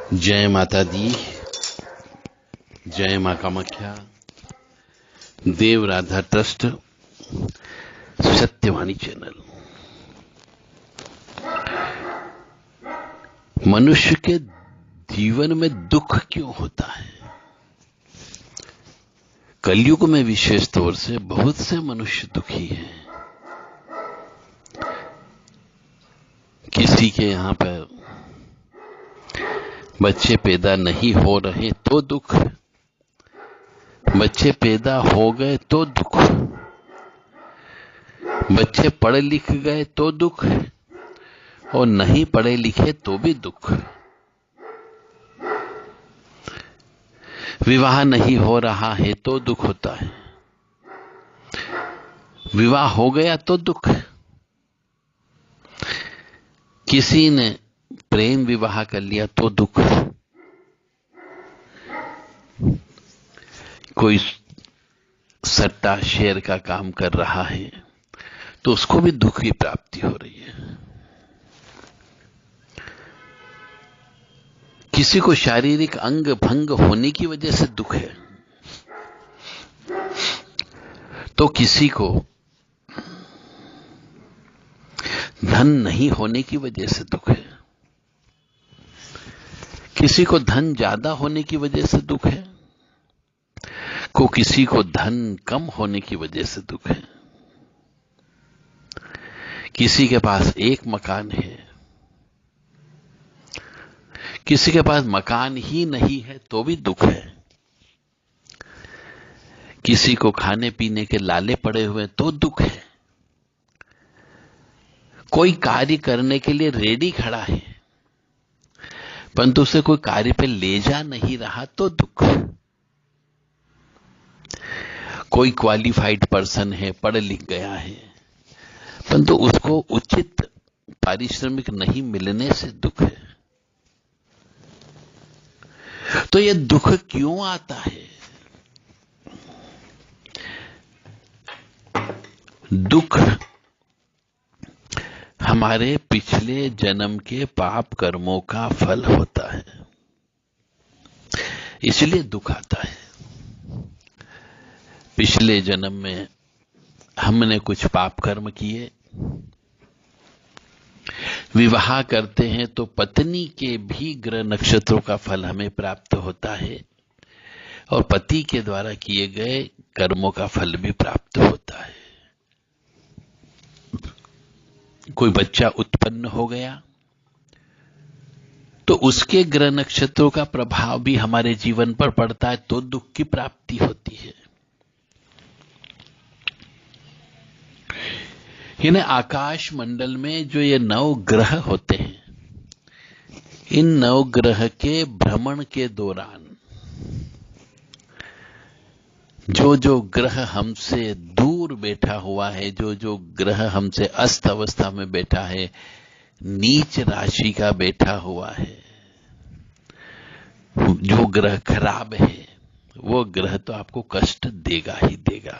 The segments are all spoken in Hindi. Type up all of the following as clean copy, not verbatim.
जय माता दी, जय मां कामाख्या, देव राधा ट्रस्ट, सत्यवाणी चैनल। मनुष्य के जीवन में दुख क्यों होता है? कलयुग में विशेष तौर से बहुत से मनुष्य दुखी हैं। किसी के यहां पर बच्चे पैदा नहीं हो रहे तो दुख, बच्चे पैदा हो गए तो दुख, बच्चे पढ़े लिख गए तो दुख, और नहीं पढ़े लिखे तो भी दुख। विवाह नहीं हो रहा है तो दुख होता है, विवाह हो गया तो दुख। किसी ने प्रेम विवाह कर लिया तो दुख, कोई सट्टा शेयर का काम कर रहा है तो उसको भी दुख की प्राप्ति हो रही है। किसी को शारीरिक अंग भंग होने की वजह से दुख है, तो किसी को धन नहीं होने की वजह से दुख है, किसी को धन ज्यादा होने की वजह से दुख है, किसी को धन कम होने की वजह से दुख है। किसी के पास एक मकान है, किसी के पास मकान ही नहीं है तो भी दुख है। किसी को खाने पीने के लाले पड़े हुए तो दुख है। कोई कार्य करने के लिए रेडी खड़ा है परंतु उसे कोई कार्य पे ले जा नहीं रहा तो दुख। कोई क्वालिफाइड पर्सन है, पढ़ लिख गया है, परंतु उसको उचित पारिश्रमिक नहीं मिलने से दुख है। तो यह दुख क्यों आता है? दुख हमारे पिछले जन्म के पाप कर्मों का फल होता है, इसलिए दुख आता है। पिछले जन्म में हमने कुछ पाप कर्म किए, विवाह करते हैं तो पत्नी के भी ग्रह नक्षत्रों का फल हमें प्राप्त होता है और पति के द्वारा किए गए कर्मों का फल भी प्राप्त होता है। कोई बच्चा उत्पन्न हो गया तो उसके ग्रह नक्षत्रों का प्रभाव भी हमारे जीवन पर पड़ता है तो दुख की प्राप्ति होती है। इन्हें आकाश मंडल में जो ये 9 ग्रह होते हैं, इन 9 ग्रह के भ्रमण के दौरान जो जो ग्रह हमसे दूर बैठा हुआ है, जो जो ग्रह हमसे अस्त अवस्था में बैठा है, नीच राशि का बैठा हुआ है, जो ग्रह खराब है वो ग्रह तो आपको कष्ट देगा ही देगा।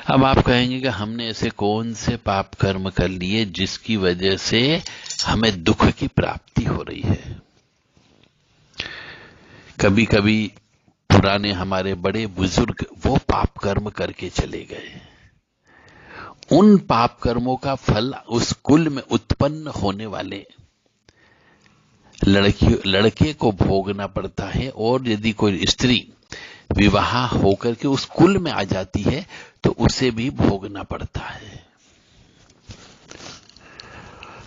अब आप कहेंगे कि हमने ऐसे कौन से पाप कर्म कर लिए जिसकी वजह से हमें दुख की प्राप्ति हो रही है। कभी कभी पुराने हमारे बड़े बुजुर्ग वो पाप कर्म करके चले गए, उन पाप कर्मों का फल उस कुल में उत्पन्न होने वाले लड़के को भोगना पड़ता है। और यदि कोई स्त्री विवाह होकर के उस कुल में आ जाती है तो उसे भी भोगना पड़ता है।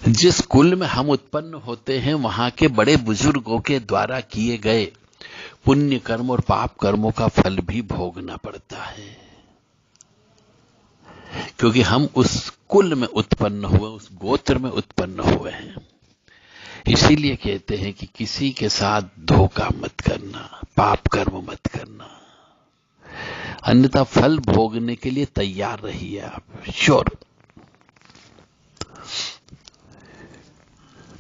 जिस कुल में हम उत्पन्न होते हैं वहां के बड़े बुजुर्गों के द्वारा किए गए पुण्य कर्म और पाप कर्मों का फल भी भोगना पड़ता है, क्योंकि हम उस कुल में उत्पन्न हुए, उस गोत्र में उत्पन्न हुए हैं। इसीलिए कहते हैं कि किसी के साथ धोखा मत करना, पाप कर्म मत करना, अन्यथा फल भोगने के लिए तैयार रहिए आप, श्योर।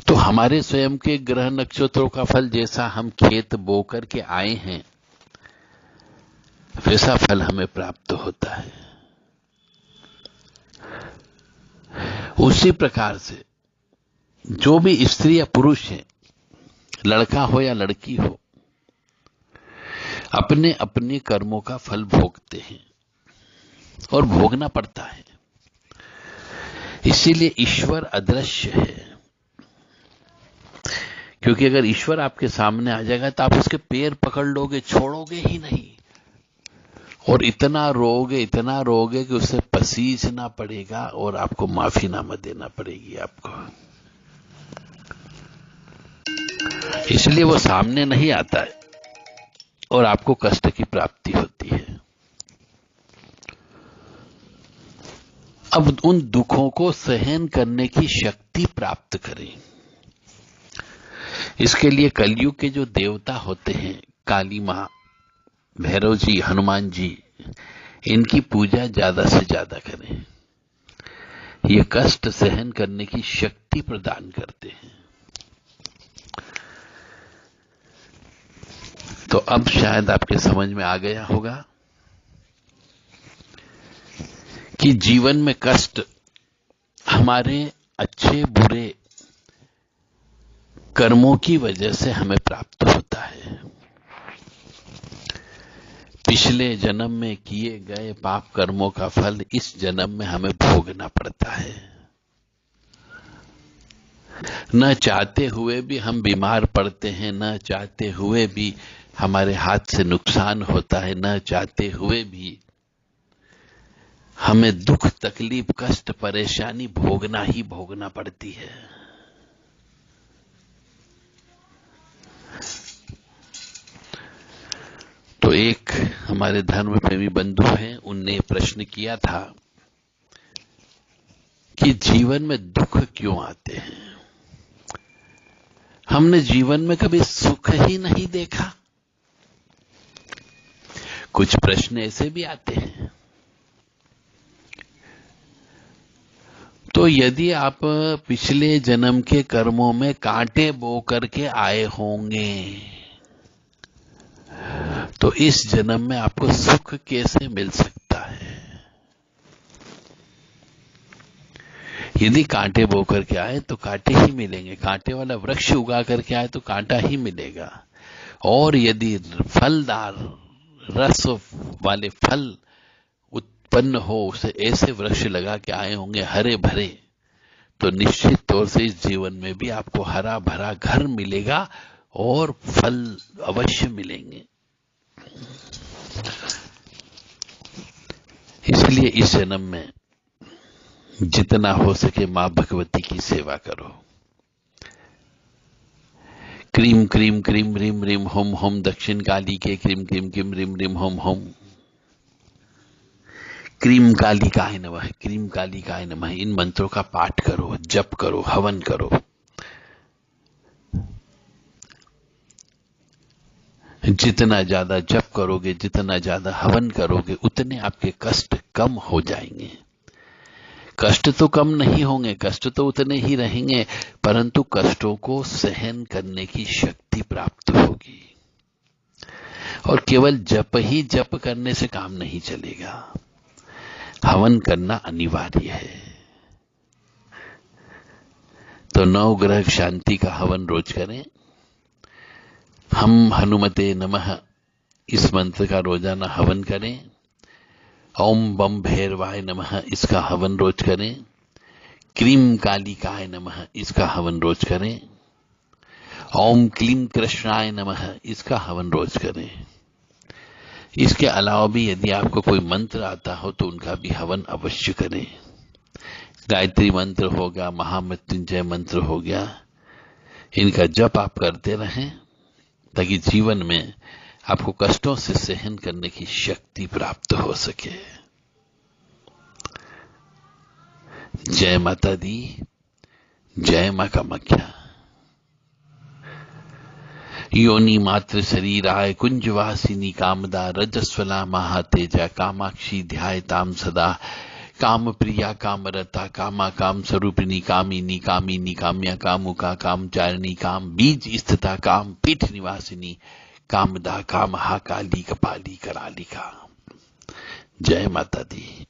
तो हमारे स्वयं के ग्रह नक्षत्रों का फल जैसा हम खेत बो करके आए हैं वैसा फल हमें प्राप्त होता है। उसी प्रकार से जो भी स्त्री या पुरुष है, लड़का हो या लड़की हो, अपने अपने कर्मों का फल भोगते हैं और भोगना पड़ता है। इसीलिए ईश्वर अदृश्य है, क्योंकि अगर ईश्वर आपके सामने आ जाएगा तो आप उसके पैर पकड़ लोगे, छोड़ोगे ही नहीं, और इतना रोगे कि उससे पसीजना पड़ेगा और आपको माफीनामा देना पड़ेगी आपको। इसलिए वो सामने नहीं आता है और आपको कष्ट की प्राप्ति होती है। अब उन दुखों को सहन करने की शक्ति प्राप्त करें। इसके लिए कलयुग के जो देवता होते हैं, काली मां, भैरव जी, हनुमान जी, इनकी पूजा ज्यादा से ज्यादा करें। ये कष्ट सहन करने की शक्ति प्रदान करते हैं। तो अब शायद आपके समझ में आ गया होगा कि जीवन में कष्ट हमारे अच्छे बुरे कर्मों की वजह से हमें प्राप्त होता है। पिछले जन्म में किए गए पाप कर्मों का फल इस जन्म में हमें भोगना पड़ता है। न चाहते हुए भी हम बीमार पड़ते हैं, न चाहते हुए भी हमारे हाथ से नुकसान होता है, न चाहते हुए भी हमें दुख, तकलीफ, कष्ट, परेशानी भोगना ही भोगना पड़ती है। तो एक हमारे धर्म प्रेमी बंधु हैं, उनने प्रश्न किया था कि जीवन में दुख क्यों आते हैं? हमने जीवन में कभी सुख ही नहीं देखा। कुछ प्रश्न ऐसे भी आते हैं। तो यदि आप पिछले जन्म के कर्मों में कांटे बो करके आए होंगे तो इस जन्म में आपको सुख कैसे मिल सकता है? यदि कांटे बो करके आए तो कांटे ही मिलेंगे, कांटे वाला वृक्ष उगा करके आए तो कांटा ही मिलेगा। और यदि फलदार रस वाले फल उत्पन्न हो, उसे ऐसे वृक्ष लगा के आए होंगे हरे भरे, तो निश्चित तौर से इस जीवन में भी आपको हरा भरा घर मिलेगा और फल अवश्य मिलेंगे। इसलिए इस जन्म में जितना हो सके मां भगवती की सेवा करो। क्रीम क्रीम क्रीम रिम रिम होम होम दक्षिण काली के क्रीम क्रीम किम रिम रिम होम होम। क्रीम काली काय नमः, क्रीम काली काय नमः। इन मंत्रों का पाठ करो, जप करो, हवन करो। जितना ज्यादा जप करोगे, जितना ज्यादा हवन करोगे, उतने आपके कष्ट कम हो जाएंगे। कष्ट तो कम नहीं होंगे, कष्ट तो उतने ही रहेंगे, परंतु कष्टों को सहन करने की शक्ति प्राप्त होगी। और केवल जप ही जप करने से काम नहीं चलेगा, हवन करना अनिवार्य है। तो नवग्रह शांति का हवन रोज करें। हम हनुमते नमः इस मंत्र का रोजाना हवन करें। ओम बम भैरवाय नमः इसका हवन रोज करें। क्रीम कालिकाय नमः इसका हवन रोज करें। ओम क्लीम कृष्णाय नमः इसका हवन रोज करें। इसके अलावा भी यदि आपको कोई मंत्र आता हो तो उनका भी हवन अवश्य करें। गायत्री मंत्र हो गया, महामृत्युंजय मंत्र हो गया, इनका जप आप करते रहें ताकि जीवन में आपको कष्टों से सहन करने की शक्ति प्राप्त हो सके। जय माता दी, जय मां कामाख्या। योनि मात्र शरीराय कुंजवासिनी कामदा रजस्वला महातेजा कामाक्षी ध्यायताम सदा काम प्रिया कामरता कामा काम स्वरूपिणी कामिनी कामिनी काम्या कामुका कामचारिणी काम बीज स्थिता काम पीठ निवासिनी कामदा काम हाकाली कपाली करालिका। जय माता दी।